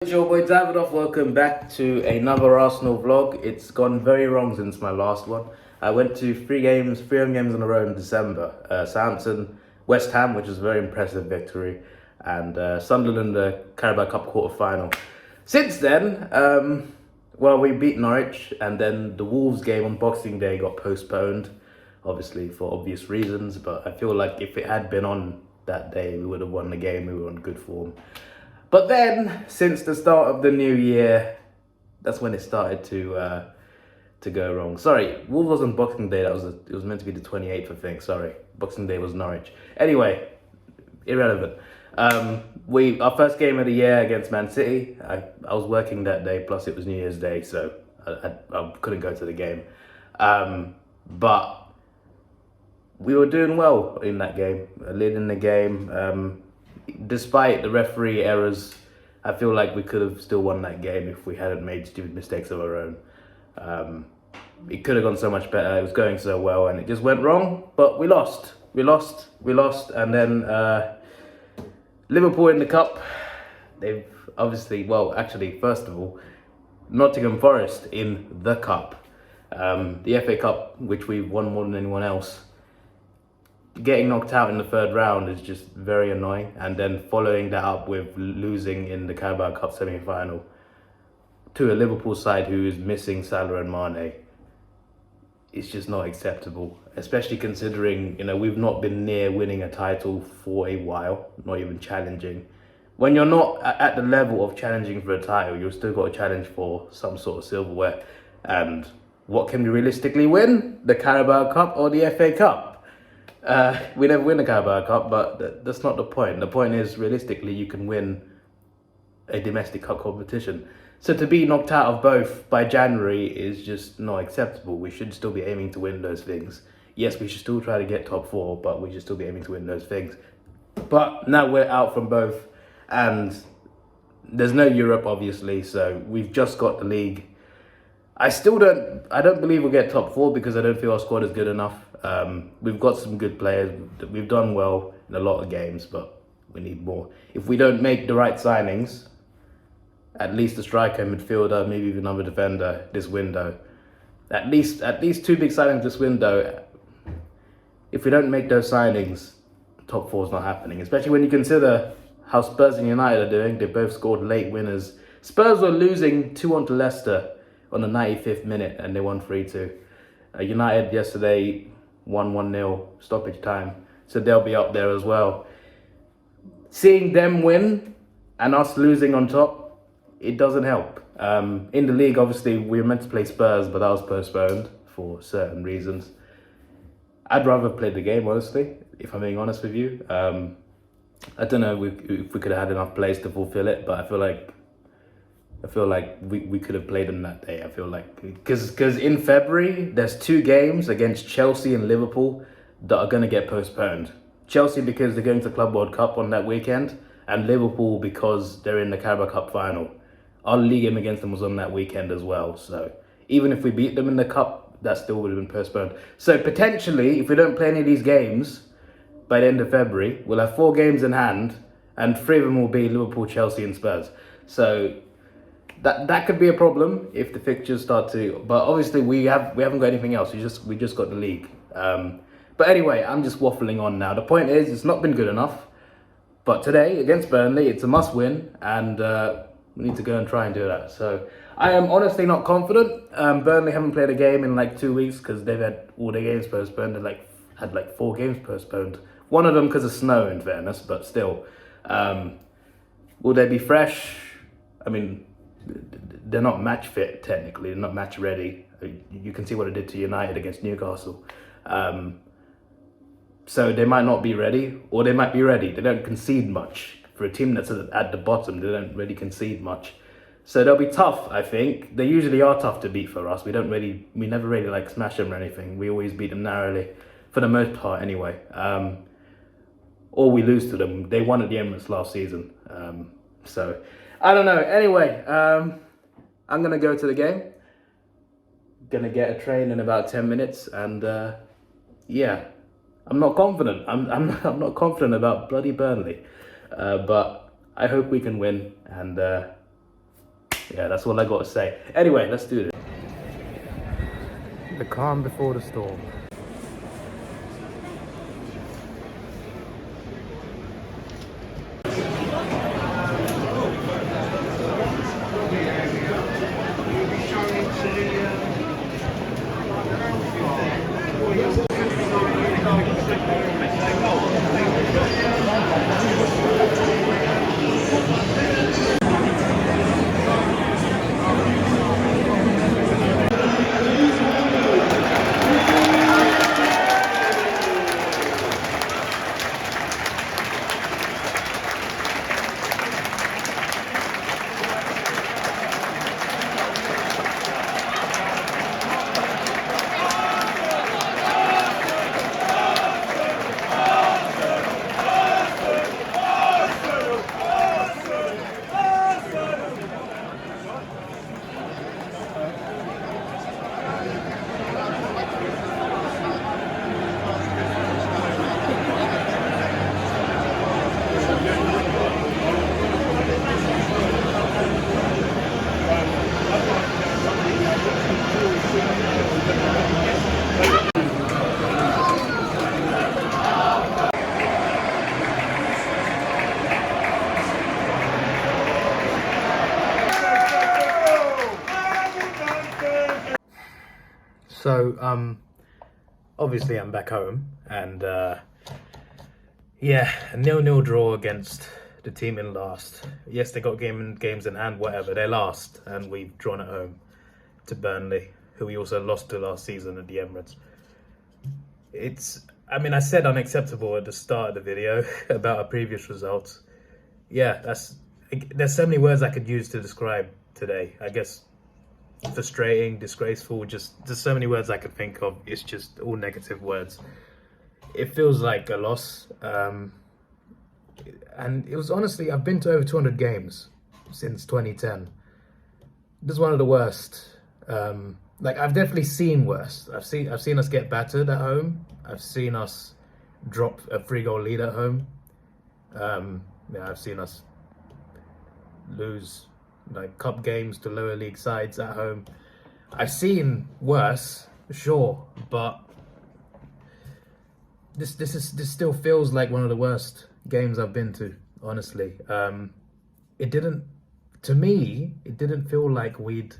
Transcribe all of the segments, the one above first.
It's your boy Davidoff. Welcome back to another Arsenal vlog. It's gone very wrong since my last one. I went to three home games in a row in December. Southampton, West Ham, which was a very impressive victory, and Sunderland, the Carabao Cup quarter-final. Since then, we beat Norwich, and then the Wolves game on Boxing Day got postponed, obviously for obvious reasons, but I feel like if it had been on that day, we would have won the game. We were on good form. But then, since the start of the new year, that's when it started to go wrong. Sorry, Wolves wasn't Boxing Day. It was meant to be the 28th, I think. Sorry, Boxing Day was Norwich. Anyway, irrelevant. Our first game of the year against Man City. I was working that day. Plus, it was New Year's Day, so I couldn't go to the game. But we were doing well in that game, leading the game. Despite the referee errors, I feel like we could have still won that game if we hadn't made stupid mistakes of our own. It could have gone so much better. It was going so well, and it just went wrong. But we lost. And then Liverpool in the cup. They've obviously, first of all, Nottingham Forest in the cup. The FA Cup, which we've won more than anyone else. Getting knocked out in the third round is just very annoying, and then following that up with losing in the Carabao Cup semi-final to a Liverpool side who is missing Salah and Mane. It's just not acceptable, especially considering we've not been near winning a title for a while, not even challenging. When you're not at the level of challenging for a title, you've still got to challenge for some sort of silverware. And what can we realistically win? The Carabao Cup or the FA Cup? We never win the Carabao Cup, but that's not the point. The point is, realistically, you can win a domestic cup competition. So to be knocked out of both by January is just not acceptable. We should still be aiming to win those things. Yes, we should still try to get top four, but we should still be aiming to win those things. But now we're out from both, and there's no Europe, obviously, so we've just got the league. I don't believe we'll get top four because I don't feel our squad is good enough. We've got some good players. We've done well in a lot of games, but we need more. If we don't make the right signings, at least a striker, midfielder, maybe even another defender this window, at least two big signings this window. If we don't make those signings, top four is not happening. Especially when you consider how Spurs and United are doing. They both scored late winners. Spurs were losing 2-1 to Leicester on the 95th minute, and they won 3-2. United yesterday won 1-0 stoppage time, so they'll be up there as well. Seeing them win and us losing on top, it doesn't help. In the league, obviously, we were meant to play Spurs, but that was postponed for certain reasons. I'd rather have played the game, honestly, if I'm being honest with you. I don't know if we could have had enough players to fulfill it, but I feel like we could have played them that day. I feel like because in February there's two games against Chelsea and Liverpool that are going to get postponed. Chelsea because they're going to Club World Cup on that weekend, and Liverpool because they're in the Carabao Cup final. Our league game against them was on that weekend as well. So even if we beat them in the cup, that still would have been postponed. So potentially, if we don't play any of these games by the end of February, we'll have 4 games in hand, and 3 of them will be Liverpool, Chelsea, and Spurs. So that could be a problem if the fixtures start to, but obviously we haven't got anything else. We just got the league. But anyway, I'm just waffling on now. The point is, it's not been good enough. But today against Burnley, it's a must-win, and we need to go and try and do that. So I am honestly not confident. Burnley haven't played a game in like 2 weeks because they've had all their games postponed. They had 4 games postponed. One of them because of snow, in fairness, but still. Will they be fresh? I mean, they're not match fit technically. They're not match ready. You can see what it did to United against Newcastle. So they might not be ready, or they might be ready. They don't concede much. For a team that's at the bottom, they don't really concede much. So they'll be tough, I think. They usually are tough to beat for us. We never really like smash them or anything. We always beat them narrowly, for the most part anyway. Or we lose to them. They won at the Emirates last season. So I don't know. Anyway, I'm gonna go to the game. Gonna get a train in about 10 minutes, and yeah, I'm not confident. I'm not confident about bloody Burnley, but I hope we can win, and Yeah, that's all I got to say. Anyway, let's do this. The calm before the storm. So, obviously I'm back home, and yeah, a 0-0 draw against the team in last. Yes, they got games in hand, whatever. They're last, and we've drawn at home to Burnley, who we also lost to last season at the Emirates. I mean, I said unacceptable at the start of the video about our previous results. Yeah, there's so many words I could use to describe today. I guess frustrating, disgraceful, just so many words I could think of. It's just all negative words. It feels like a loss, and it was honestly, I've been to over 200 games since 2010. This is one of the worst. Like, I've definitely seen worse. I've seen us get battered at home. I've seen us drop a 3-goal lead at home. Yeah, I've seen us lose like cup games to lower league sides at home. I've seen worse, sure, but this still feels like one of the worst games I've been to, honestly. It didn't feel like we'd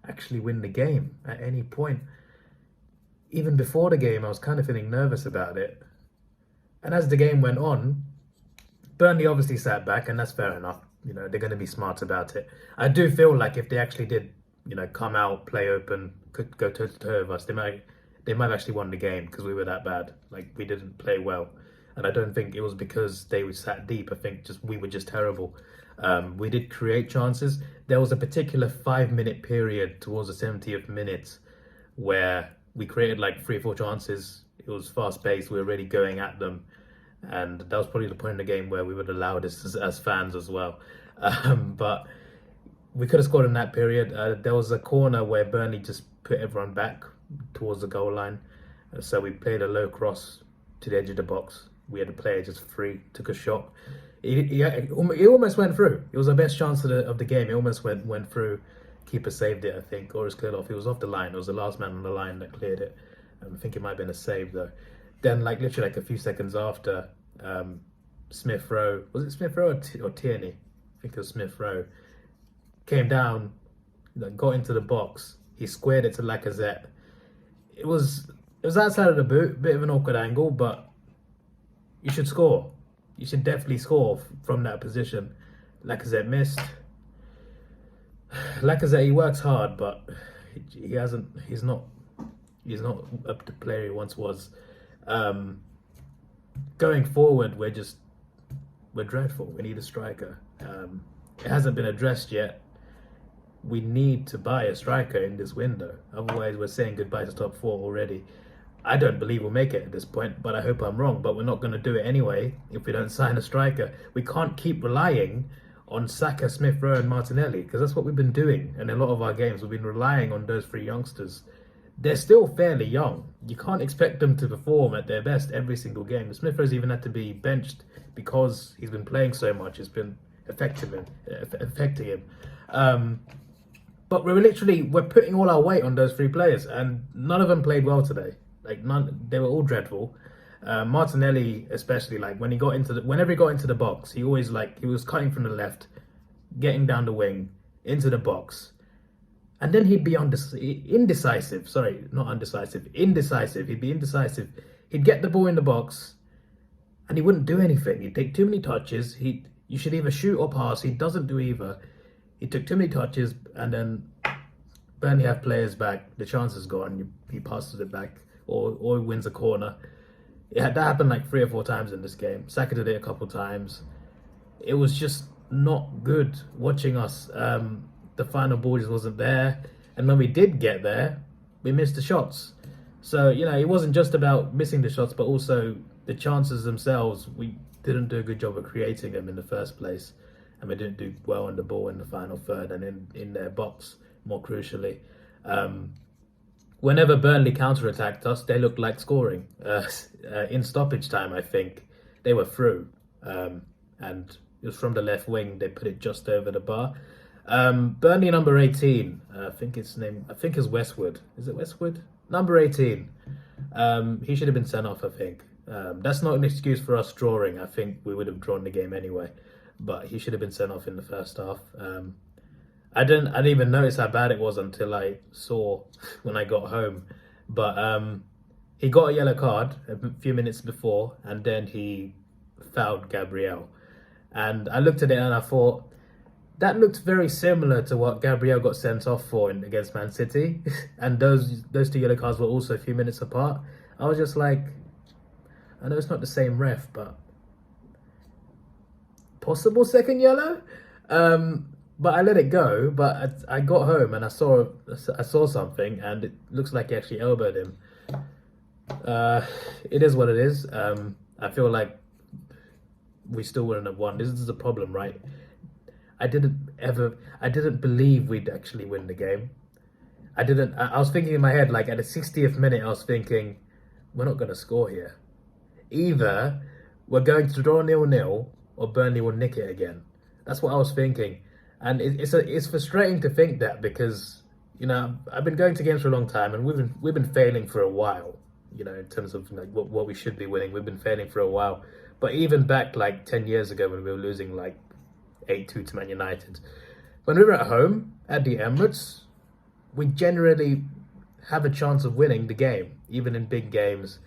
actually win the game at any point. Even before the game, I was kind of feeling nervous about it. And as the game went on, Burnley obviously sat back, and that's fair enough. You know, they're going to be smart about it. I do feel like if they actually did, you know, come out, play open, could go toe-to-toe with us, they might have actually won the game, because we were that bad. Like, we didn't play well. And I don't think it was because they were sat deep. I think we were just terrible. We did create chances. There was a particular 5-minute period towards the 70th minute where we created like 3 or 4 chances. It was fast-paced. We were really going at them. And that was probably the point in the game where we were the loudest as fans as well. But we could have scored in that period. There was a corner where Burnley just put everyone back towards the goal line. So we played a low cross to the edge of the box. We had a player just free, took a shot. It almost went through. It was our best chance of the game. It almost went through. Keeper saved it, I think, or it was cleared off. It was off the line. It was the last man on the line that cleared it. I think it might have been a save though. Then, like, literally like a few seconds after, Smith-Rowe, was it Smith-Rowe or Tierney? I think it was Smith-Rowe. Came down, got into the box. He squared it to Lacazette. It was outside of the boot, bit of an awkward angle, but you should score. You should definitely score from that position. Lacazette missed. Lacazette, he works hard, but he's not up to the player he once was. Going forward, we're dreadful. We need a striker. It hasn't been addressed yet. We need to buy a striker in this window. Otherwise, we're saying goodbye to top 4 already. I don't believe we'll make it at this point, but I hope I'm wrong. But we're not going to do it anyway if we don't sign a striker. We can't keep relying on Saka, Smith-Rowe and Martinelli, because that's what we've been doing in a lot of our games. We've been relying on those 3 youngsters. They're still fairly young. You can't expect them to perform at their best every single game. Smith-Rowe's even had to be benched because he's been playing so much. It's been affecting him. But we're putting all our weight on those three players, and none of them played well today. Like none, they were all dreadful. Martinelli, especially, like whenever he got into the box, he was cutting from the left, getting down the wing into the box, and then he'd be indecisive. Sorry, not undecisive, indecisive. He'd be indecisive. He'd get the ball in the box, and he wouldn't do anything. He'd take too many touches. You should either shoot or pass. He doesn't do either. He took too many touches, and then Burnley have players back. The chance is gone. He passes it back, or he wins a corner. That happened like 3 or 4 times in this game. Saka did it a couple times. It was just not good watching us. The final ball just wasn't there, and when we did get there, we missed the shots. So it wasn't just about missing the shots, but also the chances themselves. We didn't do a good job of creating them in the first place, and we didn't do well on the ball in the final third and in their box, more crucially. Whenever Burnley counter-attacked us, they looked like scoring. In stoppage time, I think, they were through. And it was from the left wing. They put it just over the bar. Burnley number 18, I think it's Westwood. Is it Westwood? Number 18. He should have been sent off, I think. That's not an excuse for us drawing. I think we would have drawn the game anyway. But he should have been sent off in the first half. I didn't even notice how bad it was until I saw when I got home. But he got a yellow card a few minutes before, and then he fouled Gabriel. And I looked at it and I thought, that looked very similar to what Gabriel got sent off for against Man City. And those 2 yellow cards were also a few minutes apart. I was just like, I know it's not the same ref, but possible second yellow? But I let it go. But I got home and I saw something, and it looks like he actually elbowed him. It is what it is. I feel like we still wouldn't have won. This is the problem, right? I didn't believe we'd actually win the game. I was thinking in my head, like at the 60th minute, I was thinking, we're not going to score here. Either we're going to draw 0-0 or Burnley will nick it again. That's what I was thinking. And it's frustrating to think that, because I've been going to games for a long time, and we've been failing for a while. In terms of like what we should be winning, we've been failing for a while. But even back like 10 years ago, when we were losing like 8-2 to Man United, when we were at home at the Emirates, we generally have a chance of winning the game, even in big games.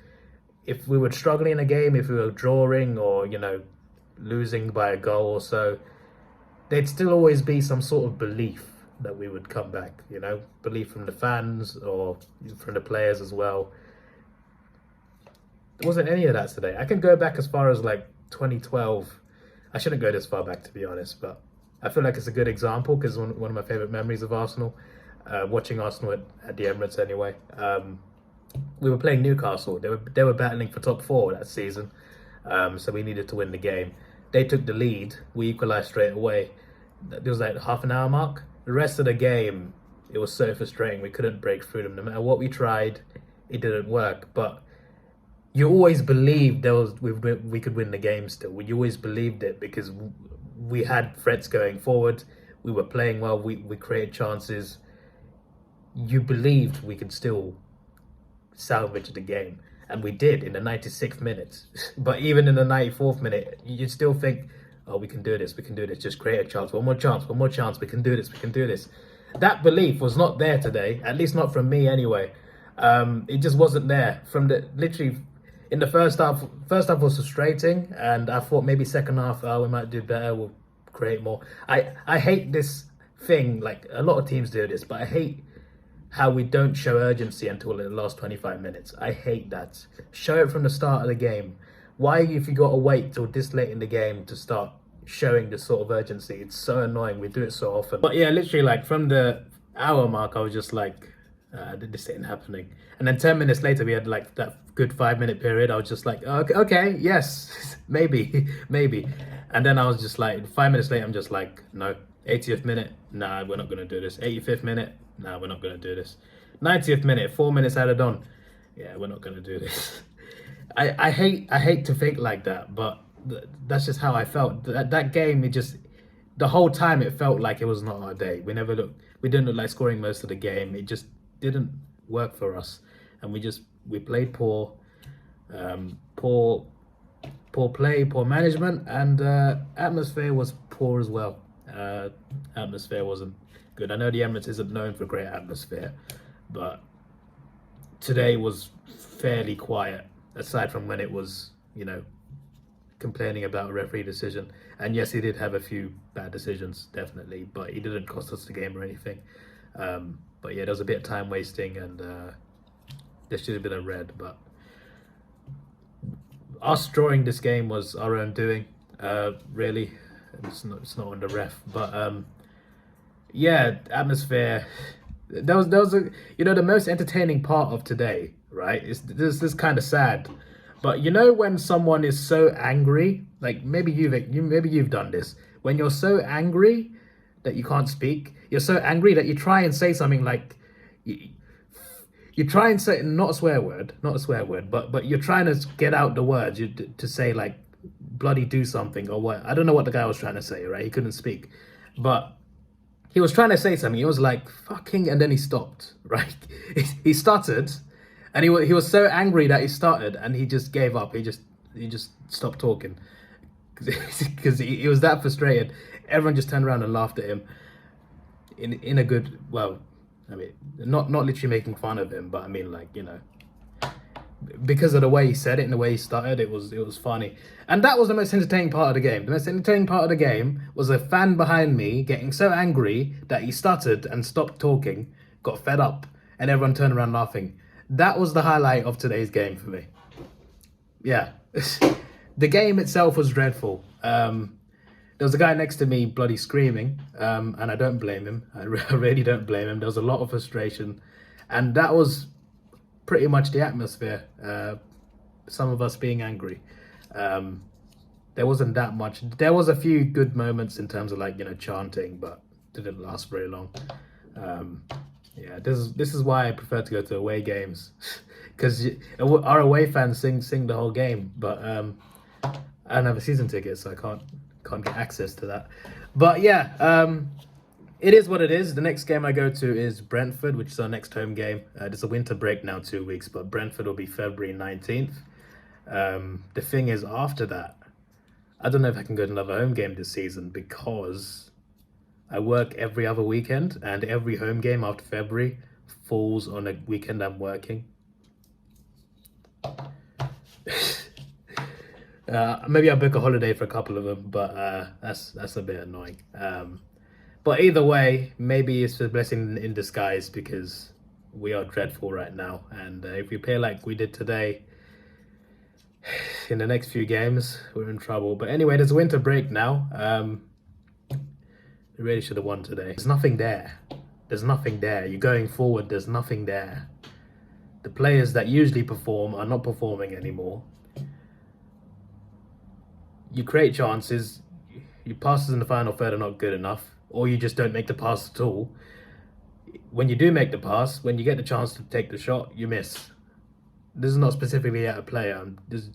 If we were struggling in a game, if we were drawing or losing by a goal or so, there'd still always be some sort of belief that we would come back, belief from the fans or from the players as well. There wasn't any of that today. I can go back as far as like 2012. I shouldn't go this far back, to be honest, but I feel like it's a good example, because one of my favourite memories of Arsenal, watching Arsenal at the Emirates anyway. We were playing Newcastle. They were battling for top 4 that season, so we needed to win the game. They took the lead. We equalised straight away. There was like half an hour mark. The rest of the game, it was so frustrating. We couldn't break through them. No matter what we tried, it didn't work. But you always believed we could win the game still. You always believed it, because we had threats going forward. We were playing well. We created chances. You believed we could still salvage the game. And we did in the 96th minute. But even in the 94th minute, you still think, oh, we can do this, just create a chance, one more chance, we can do this. That belief was not there today, at least not from me anyway. It just wasn't there. Literally, in the first half was frustrating, and I thought maybe second half, we might do better, we'll create more. I hate this thing, like a lot of teams do this, but I hate how we don't show urgency until the last 25 minutes. I hate that. Show it from the start of the game. Why, if you got to wait till this late in the game to start showing this sort of urgency? It's so annoying. We do it so often. But yeah, literally, like from the hour mark, I was just like, this ain't happening. And then 10 minutes later, we had like that good 5-minute period. I was just like, okay, yes, maybe. And then I was just like, 5 minutes later, I'm just like, no. 80th minute, nah, we're not going to do this. 85th minute, nah, we're not going to do this. 90th minute, 4 minutes added on, yeah, we're not going to do this. I hate to think like that, but that's just how I felt. That game, the whole time it felt like it was not our day. We didn't look like scoring most of the game. It just didn't work for us, and we played poor, poor play, poor management, and atmosphere was poor as well. Atmosphere wasn't good. I know the Emirates isn't known for great atmosphere, but today was fairly quiet, aside from when it was, complaining about a referee decision. And yes, he did have a few bad decisions, definitely, but he didn't cost us the game or anything. But yeah, there was a bit of time wasting, and there should have been a red. But us drawing this game was our own doing, really. It's not on the ref, but yeah, atmosphere. There was a the most entertaining part of today, right? This kind of sad, but when someone is so angry, like maybe you've done this, when you're so angry that you can't speak, you're so angry that you try and say something like you try and say not a swear word, but you're trying to get out the words to say like bloody do something or what. I don't know what the guy was trying to say, right? He couldn't speak, but he was trying to say something. He was like fucking, and then he stopped, right? He stuttered, and he was so angry that he started, and he just gave up. He just stopped talking because he was that frustrated. Everyone just turned around and laughed at him in a good, well, I mean, not literally making fun of him, but I mean, like, because of the way he said it and the way he started, it was funny. And that was the most entertaining part of the game. The most entertaining part of the game was a fan behind me getting so angry that he stuttered and stopped talking, got fed up, and everyone turned around laughing. That was the highlight of today's game for me. Yeah. The game itself was dreadful. There was a guy next to me bloody screaming, and I don't blame him. I really don't blame him. There was a lot of frustration, and that was pretty much the atmosphere. Some of us being angry. There wasn't that much. There was a few good moments in terms of like chanting, but didn't last very long. Yeah, this is why I prefer to go to away games, because our away fans sing the whole game. But I don't have a season ticket, so I can't get access to that. But yeah, it is what it is. The next game I go to is Brentford, which is our next home game. There's a winter break now, 2 weeks, but Brentford will be February 19th. The thing is, after that, I don't know if I can go to another home game this season, because I work every other weekend, and every home game after February falls on a weekend I'm working. Maybe I'll book a holiday for a couple of them, but that's a bit annoying. But either way, maybe it's a blessing in disguise, because we are dreadful right now. And if we play like we did today, in the next few games, we're in trouble. But anyway, there's a winter break now. We really should have won today. There's nothing there. There's nothing there. You're going forward, there's nothing there. The players that usually perform are not performing anymore. You create chances, your passes in the final third are not good enough, or you just don't make the pass at all. When you do make the pass, when you get the chance to take the shot, you miss. This is not specifically at a player, this is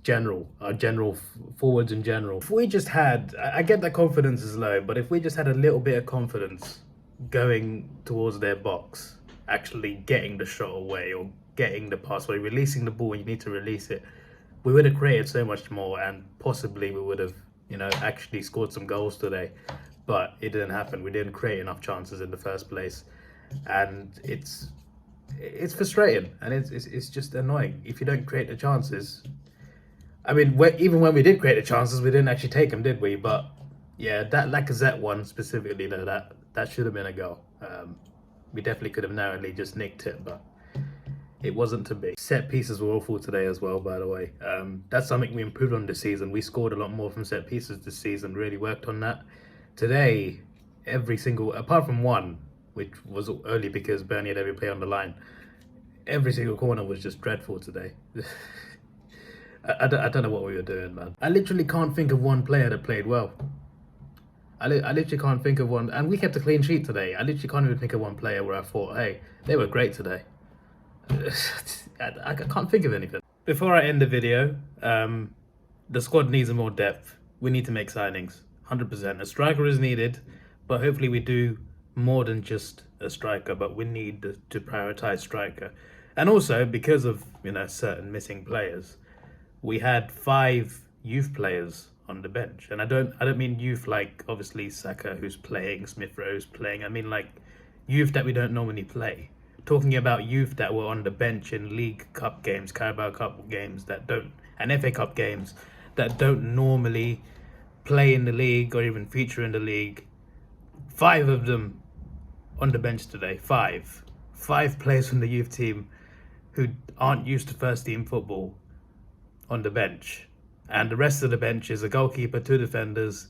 our general forwards in general. If we just had, I get that confidence is low, but if we just had a little bit of confidence going towards their box, actually getting the shot away or getting the pass away, releasing the ball when you need to release it, we would have created so much more, and possibly we would have, actually scored some goals today. But it didn't happen. We didn't create enough chances in the first place, and it's frustrating, and it's just annoying if you don't create the chances. I mean, even when we did create the chances, we didn't actually take them, did we? But yeah, that Lacazette one specifically, that should have been a goal. We definitely could have narrowly just nicked it, but it wasn't to be. Set pieces were awful today as well, by the way. That's something we improved on this season. We scored a lot more from set pieces this season, really worked on that. Today, every single, apart from one, which was only because Burnley had every play on the line, every single corner was just dreadful today. I don't know what we were doing, man. I literally can't think of one player that played well. I literally can't think of one, and we kept a clean sheet today. I literally can't even think of one player where I thought, hey, they were great today. I can't think of anything. Before I end the video, the squad needs more depth. We need to make signings, 100%. A striker is needed, but hopefully we do more than just a striker, but we need to prioritize striker. And also because of, certain missing players, we had 5 youth players on the bench. And I don't mean youth like obviously Saka who's playing, Smith-Rowe's playing. I mean like youth that we don't normally play. Talking about youth that were on the bench in League Cup games, Carabao Cup games and FA Cup games that don't normally play in the league or even feature in the league. 5 of them on the bench today. 5 players from the youth team who aren't used to first team football on the bench. And the rest of the bench is a goalkeeper, 2 defenders,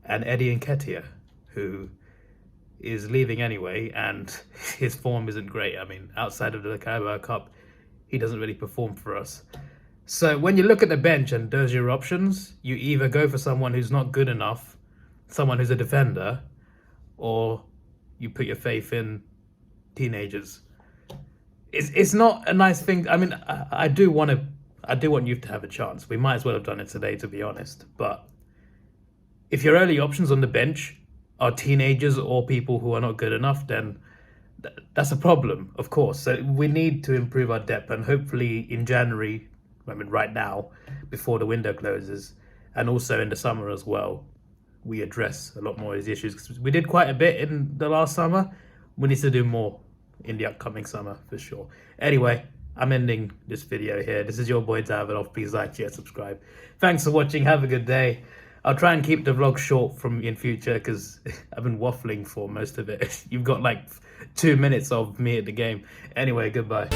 and Eddie Nketiah, who is leaving anyway, and his form isn't great. I mean, outside of the Carabao Cup, he doesn't really perform for us. So when you look at the bench and those are your options, you either go for someone who's not good enough, someone who's a defender, or you put your faith in teenagers. It's not a nice thing. I mean, I do want youth to have a chance. We might as well have done it today, to be honest. But if your early options on the bench are teenagers or people who are not good enough, then that's a problem, of course. So we need to improve our depth, and hopefully in January, I mean right now, before the window closes, and also in the summer as well, we address a lot more of these issues. 'Cause we did quite a bit in the last summer. We need to do more in the upcoming summer for sure. Anyway, I'm ending this video here. This is your boy Davidoff. Please like, share, subscribe. Thanks for watching. Have a good day. I'll try and keep the vlog short in future because I've been waffling for most of it. You've got like 2 minutes of me at the game. Anyway, goodbye.